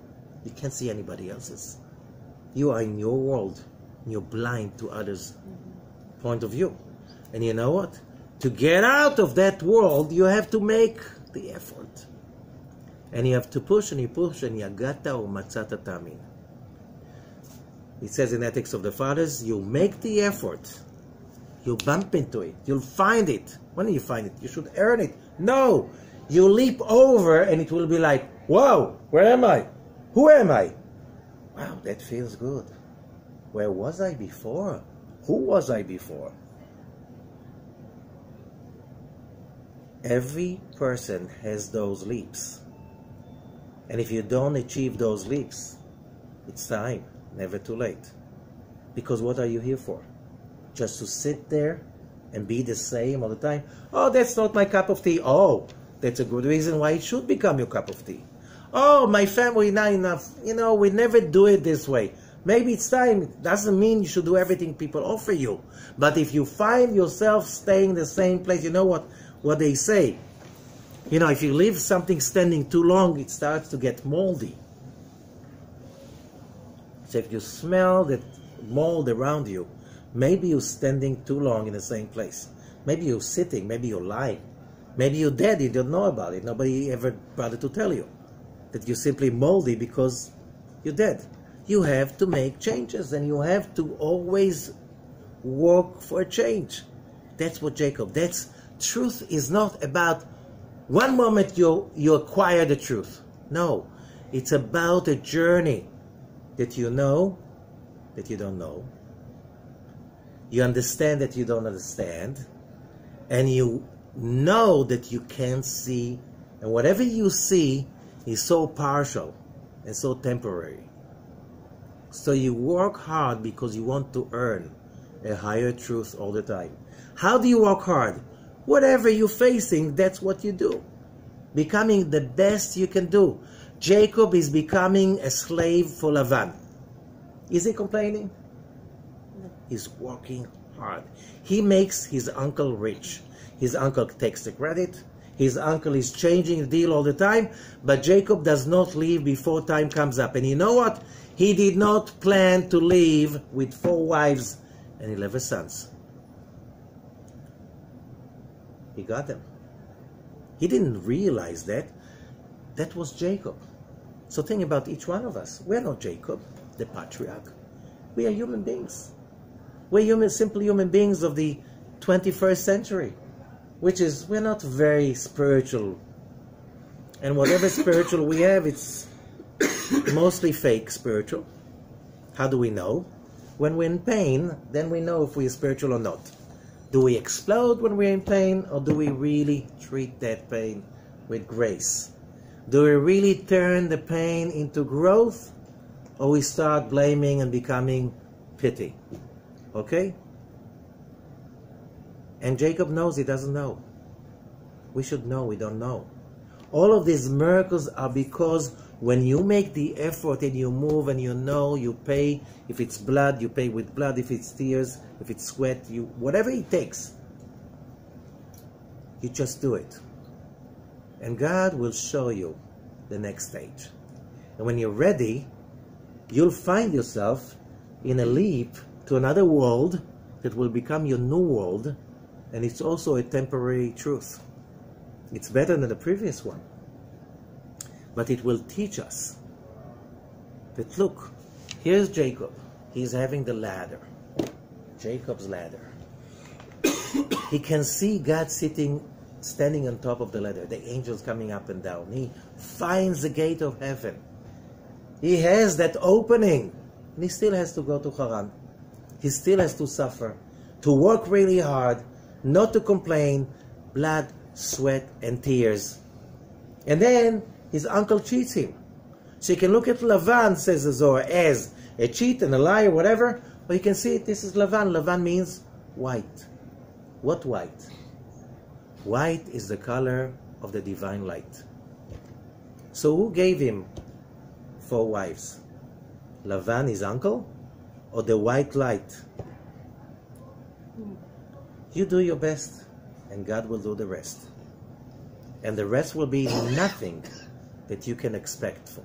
You can't see anybody else's. You are in your world, and you're blind to others' point of view. And you know what? To get out of that world, you have to make the effort. And you have to push and you push, and yagata or matzata tamin. It says in Ethics of the Fathers, you make the effort. You'll bump into it. You'll find it. When do you find it? You should earn it. No! You leap over and it will be like, whoa, where am I? Who am I? Wow, that feels good. Where was I before? Who was I before? Every person has those leaps. And if you don't achieve those leaps, it's time, never too late. Because what are you here for? Just to sit there and be the same all the time? Oh, that's not my cup of tea. Oh, that's a good reason why it should become your cup of tea. Oh, my family, not enough. You know, we never do it this way. Maybe it's time. It doesn't mean you should do everything people offer you. But if you find yourself staying in the same place, you know what they say? You know, if you leave something standing too long, it starts to get moldy. So if you smell that mold around you, maybe you're standing too long in the same place. Maybe you're sitting, maybe you're lying. Maybe you're dead, you don't know about it. Nobody ever bothered to tell you that you're simply moldy because you're dead. You have to make changes, and you have to always work for a change. That's what Jacob, truth is not about one moment you acquire the truth. No, it's about a journey that you know that you don't know. You understand that you don't understand, and you know that you can't see, and whatever you see is so partial and so temporary. So you work hard because you want to earn a higher truth all the time. How do you work hard? Whatever you're facing, that's what you do. Becoming the best you can do. Jacob is becoming a slave for Lavan. Is he complaining? He's working hard. He makes his uncle rich. His uncle takes the credit. His uncle is changing the deal all the time, but Jacob does not leave before time comes up. And you know what? He did not plan to leave with 4 wives and 11 sons. He got them. He didn't realize that. That was Jacob. So think about each one of us. We're not Jacob, the patriarch. We are human beings. We're simple human beings of the 21st century, which is, we're not very spiritual. And whatever spiritual we have, it's mostly fake spiritual. How do we know? When we're in pain, then we know if we're spiritual or not. Do we explode when we're in pain, or do we really treat that pain with grace? Do we really turn the pain into growth, or we start blaming and becoming pity? Okay? And Jacob knows he doesn't know. We should know we don't know. All of these miracles are because when you make the effort and you move and you know, you pay. If it's blood, you pay with blood. If it's tears, if it's sweat, whatever it takes, you just do it. And God will show you the next stage. And when you're ready, you'll find yourself in a leap to another world that will become your new world. And it's also a temporary truth. It's better than the previous one. But it will teach us that, look, here's Jacob. He's having the ladder. Jacob's ladder. He can see God standing on top of the ladder. The angels coming up and down. He finds the gate of heaven. He has that opening. And he still has to go to Haran. He still has to suffer. To work really hard. Not to complain. Blood, sweat, and tears. And then his uncle cheats him. So you can look at Lavan, says the Zohar, as a cheat and a liar, whatever. But you can see it, this is Lavan. Lavan means white. What white? White is the color of the divine light. So who gave him 4 wives? Lavan, his uncle? Or the white light? You do your best, and God will do the rest. And the rest will be nothing that you can expect for.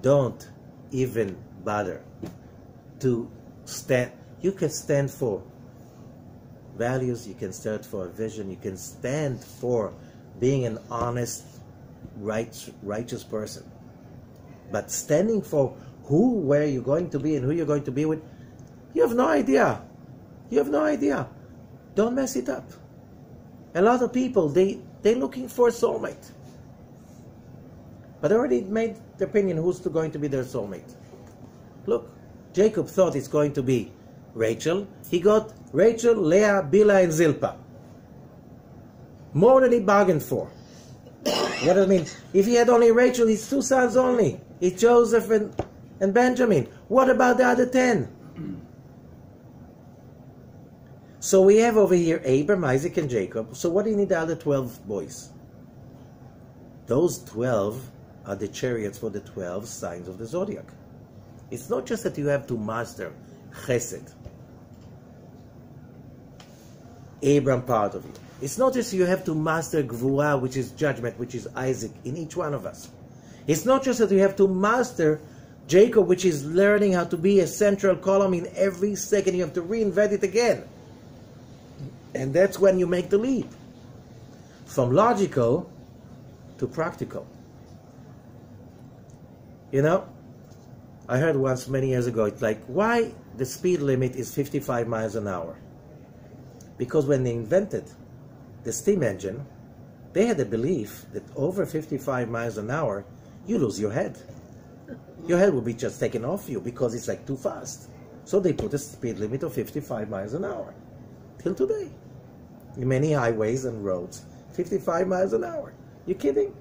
Don't even bother to stand. You can stand for values, you can stand for a vision, you can stand for being an honest, righteous person. But standing for where you're going to be and who you're going to be with, you have no idea. You have no idea. Don't mess it up. A lot of people, they're looking for a soulmate. But they already made their opinion who's going to be their soulmate. Look, Jacob thought it's going to be Rachel. He got Rachel, Leah, Bilhah, and Zilpah. More than he bargained for. What does it mean? If he had only Rachel, his 2 sons only. It's Joseph and Benjamin. What about the other 10? So we have over here Abraham, Isaac, and Jacob. So what do you need the other 12 boys? Those 12 are the chariots for the 12 signs of the zodiac. It's not just that you have to master chesed, Abraham part of you. It's not just you have to master gvura, which is judgment, which is Isaac, in each one of us. It's not just that you have to master Jacob, which is learning how to be a central column in every second. You have to reinvent it again. And that's when you make the leap from logical to practical. You know, I heard once many years ago, it's like, why the speed limit is 55 miles an hour? Because when they invented the steam engine, they had a belief that over 55 miles an hour, you lose your head. Your head will be just taken off you because it's like too fast. So they put a speed limit of 55 miles an hour. Till today. In many highways and roads, 55 miles an hour. You kidding?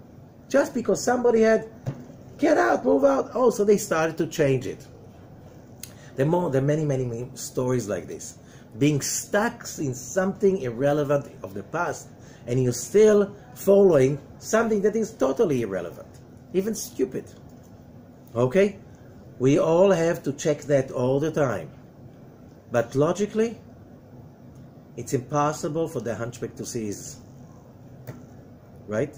Just because somebody had, get out, move out. Oh, so they started to change it. There are many stories like this. Being stuck in something irrelevant of the past, and you're still following something that is totally irrelevant, even stupid. Okay? We all have to check that all the time. But logically, it's impossible for the hunchback to see his, right?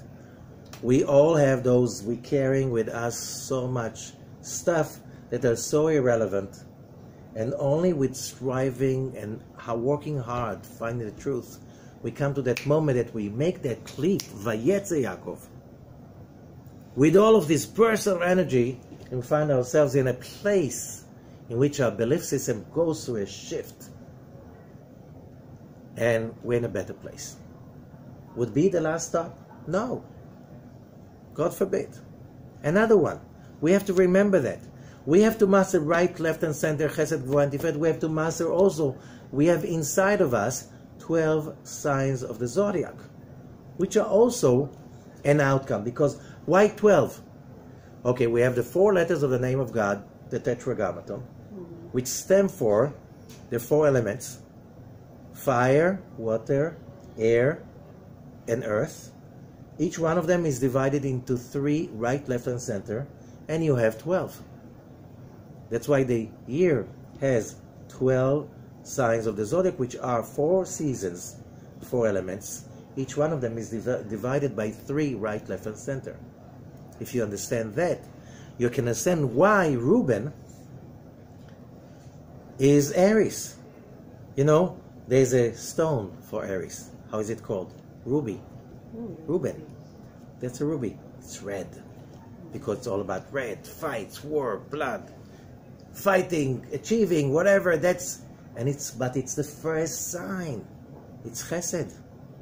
We all have those, we're carrying with us so much stuff that are so irrelevant, and only with striving and working hard, finding the truth, we come to that moment that we make that leap, VaYetse Yaakov. With all of this personal energy, and we find ourselves in a place in which our belief system goes through a shift. And we're in a better place. Would be the last stop? No. God forbid. Another one. We have to remember that. We have to master right, left, and center, chesed, gvura, and tiferet. We have to master also, we have inside of us 12 signs of the zodiac, which are also an outcome. Because why 12? Okay, we have the 4 letters of the name of God, the tetragrammaton, which stand for the 4 elements: fire, water, air, and earth. Each one of them is divided into 3, right, left, and center, and you have 12. That's why the year has 12 signs of the zodiac, which are 4 seasons, 4 elements. Each one of them is divided by 3, right, left, and center. If you understand that, you can understand why Reuben is Aries. You know, there's a stone for Aries. How is it called? Ruby. Reuben. That's a ruby. It's red. Because it's all about red. Fights, war, blood. Fighting, achieving, whatever. But it's the first sign. It's chesed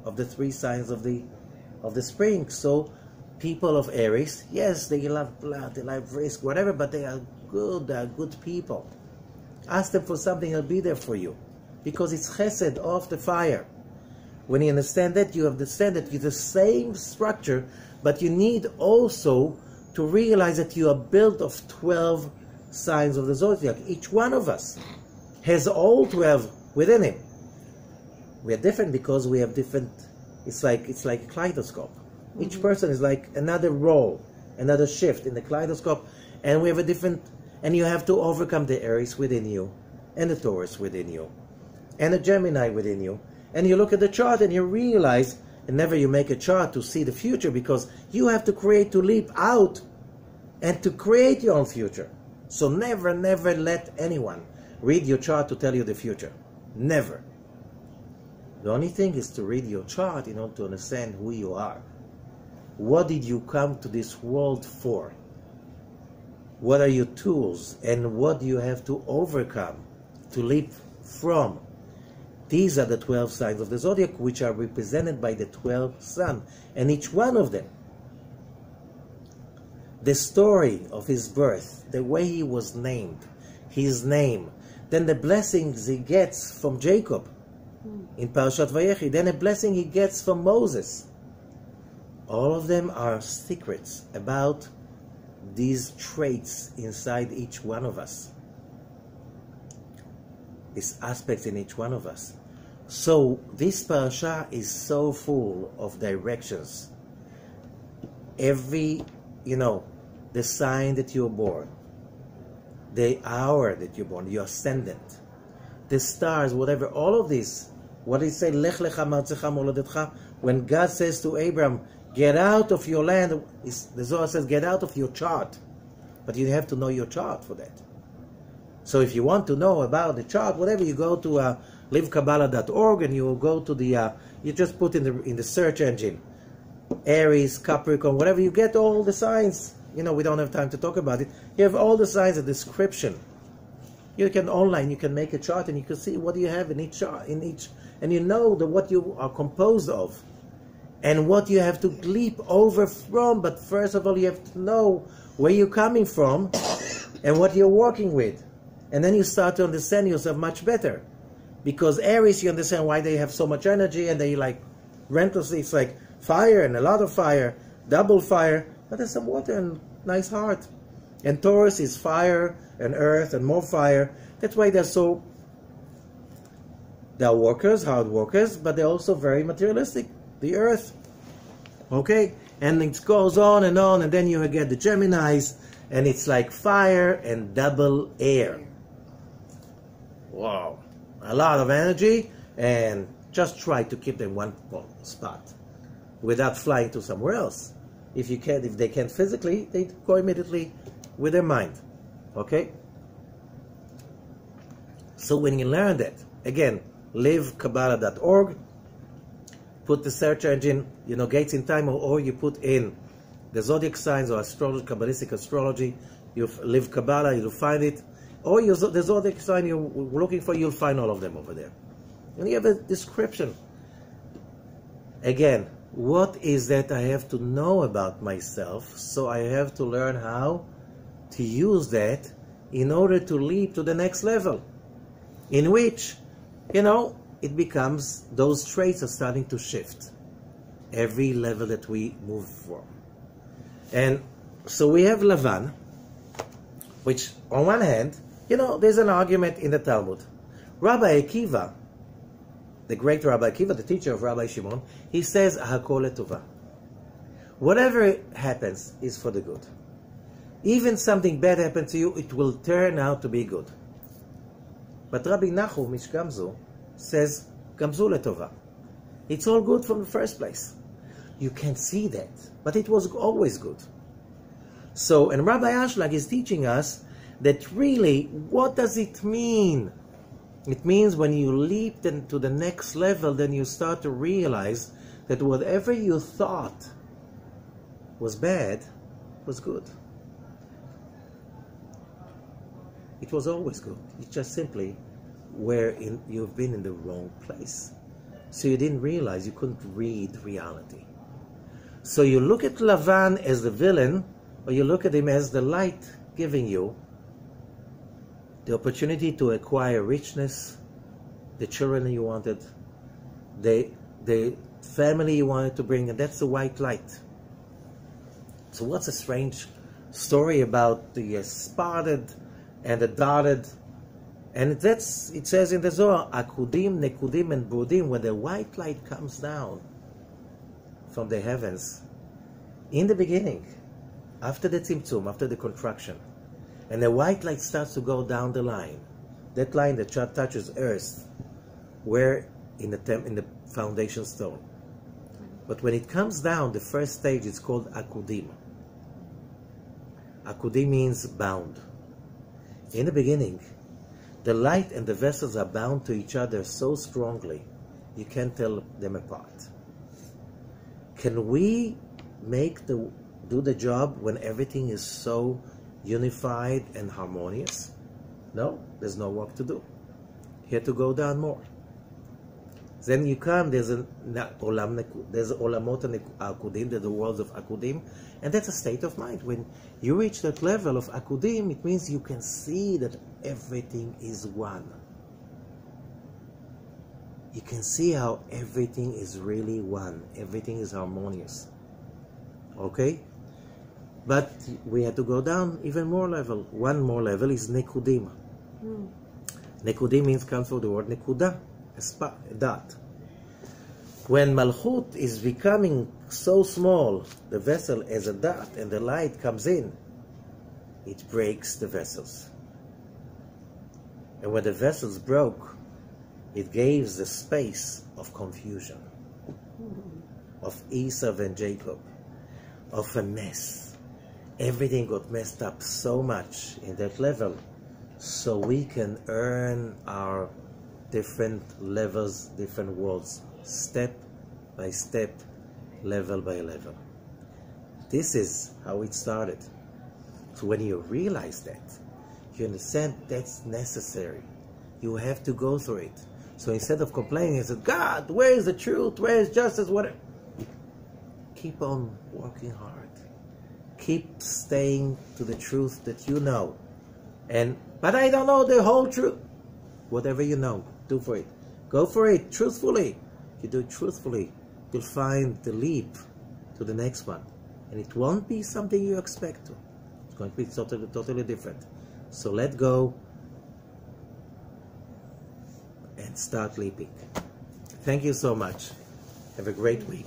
of the 3 signs of the spring. So people of Aries, yes, they love blood, they love risk, whatever, but they are good people. Ask them for something, they'll be there for you. Because it's chesed of the fire. When you understand that, you understand that you're the same structure, but you need also to realize that you are built of 12 signs of the zodiac. Each one of us has all 12 within him. We are different because we have different, it's like a kaleidoscope. Each person is like another role, another shift in the kaleidoscope, and we have a different, and you have to overcome the Aries within you, and the Taurus within you, and the Gemini within you. And you look at the chart and you realize, and never you make a chart to see the future, because you have to leap out and to create your own future. So never let anyone read your chart to tell you the future. Never. The only thing is to read your chart in order to understand who you are. What did you come to this world for? What are your tools, and what do you have to overcome to leap from? These are the 12 signs of the zodiac, which are represented by the 12 sun, and each one of them, the story of his birth, the way he was named, his name, then the blessings he gets from Jacob in Parashat Vayechi, then a blessing he gets from Moses. All of them are secrets about these traits inside each one of us. These aspects in each one of us. So this parasha is so full of directions. Every, the sign that you're born, the hour that you're born, your ascendant, the stars, whatever, all of this. What did it say? Lech lecha martzecha moladetcha. When God says to Abraham, get out of your land, the Zohar says, get out of your chart. But you have to know your chart for that. So if you want to know about the chart, whatever, you go to livekabbalah.org and you go to the, you just put in the search engine, Aries, Capricorn, whatever, you get all the signs. We don't have time to talk about it. You have all the signs, a description. You can online, you can make a chart and you can see what you have in each chart, and you know what you are composed of and what you have to leap over from. But first of all, you have to know where you're coming from and what you're working with. And then you start to understand yourself much better. Because Aries, you understand why they have so much energy and they like relentlessly, it's like fire and a lot of fire, double fire, but there's some water and nice heart. And Taurus is fire and earth and more fire. That's why they're workers, hard workers, but they're also very materialistic, the earth. Okay? And it goes on, and then you get the Geminis, and it's like fire and double air. Wow. A lot of energy, and just try to keep them in one spot without flying to somewhere else. If they can't physically, they go immediately with their mind. Okay? So when you learn that, again, livekabbalah.org, put the search engine, Gates in Time, or you put in the zodiac signs or astrology, Kabbalistic astrology, you live Kabbalah, you'll find it. Or the zodiac sign you're looking for, you'll find all of them over there. And you have a description. Again, what is that I have to know about myself? So I have to learn how to use that in order to leap to the next level, in which, it becomes, those traits are starting to shift every level that we move from. And so we have Lavan, which on one hand, there's an argument in the Talmud. Rabbi Akiva, the great Rabbi Akiva, the teacher of Rabbi Shimon, he says, Hakol Letova. Whatever happens is for the good. Even something bad happens to you, it will turn out to be good. But Rabbi Nachum Mishgamzu says, Gamzu Letova. It's all good from the first place. You can see that, but it was always good. So, and Rabbi Ashlag is teaching us that really, what does it mean? It means when you leap to the next level, then you start to realize that whatever you thought was bad was good. It was always good. It's just simply you've been in the wrong place. So you didn't realize, you couldn't read reality. So you look at Lavan as the villain, or you look at him as the light giving you the opportunity to acquire richness, the children you wanted, the family you wanted to bring, and that's the white light. So what's a strange story about the spotted and the dotted? And it says in the Zohar, Akudim, Nekudim, and Brudim, when the white light comes down from the heavens, in the beginning, after the Tzimtzum, after the contraction, and the white light starts to go down the line, that line that touches earth, where in the foundation stone. But when it comes down, the first stage is called Akudim. Akudim means bound. In the beginning, the light and the vessels are bound to each other so strongly, you can't tell them apart. Can we do the job when everything is so unified and harmonious? No, there's no work to do. Here to go down more. Then you come, there's olamot akudim, there's the worlds of akudim, and that's a state of mind. When you reach that level of akudim, it means you can see that everything is one. You can see how everything is really one. Everything is harmonious. okay? But we had to go down even more level. One more level is Nekudim. Nekudim comes from the word Nekuda, a dot. When Malchut is becoming so small, the vessel as a dot, and the light comes in, it breaks the vessels. And when the vessels broke, it gave the space of confusion, of Esau and Jacob, of a mess. Everything got messed up so much in that level, so we can earn our different levels, different worlds, step by step, level by level. This is how it started. So when you realize that, you understand that's necessary. You have to go through it. So instead of complaining and saying, God, where is the truth? Where is justice? What? Keep on working hard. Keep staying to the truth that you know. But I don't know the whole truth. Whatever you know, do for it. Go for it, truthfully. If you do it truthfully, you'll find the leap to the next one. And it won't be something you expect to. It's going to be totally different. So let go and start leaping. Thank you so much. Have a great week.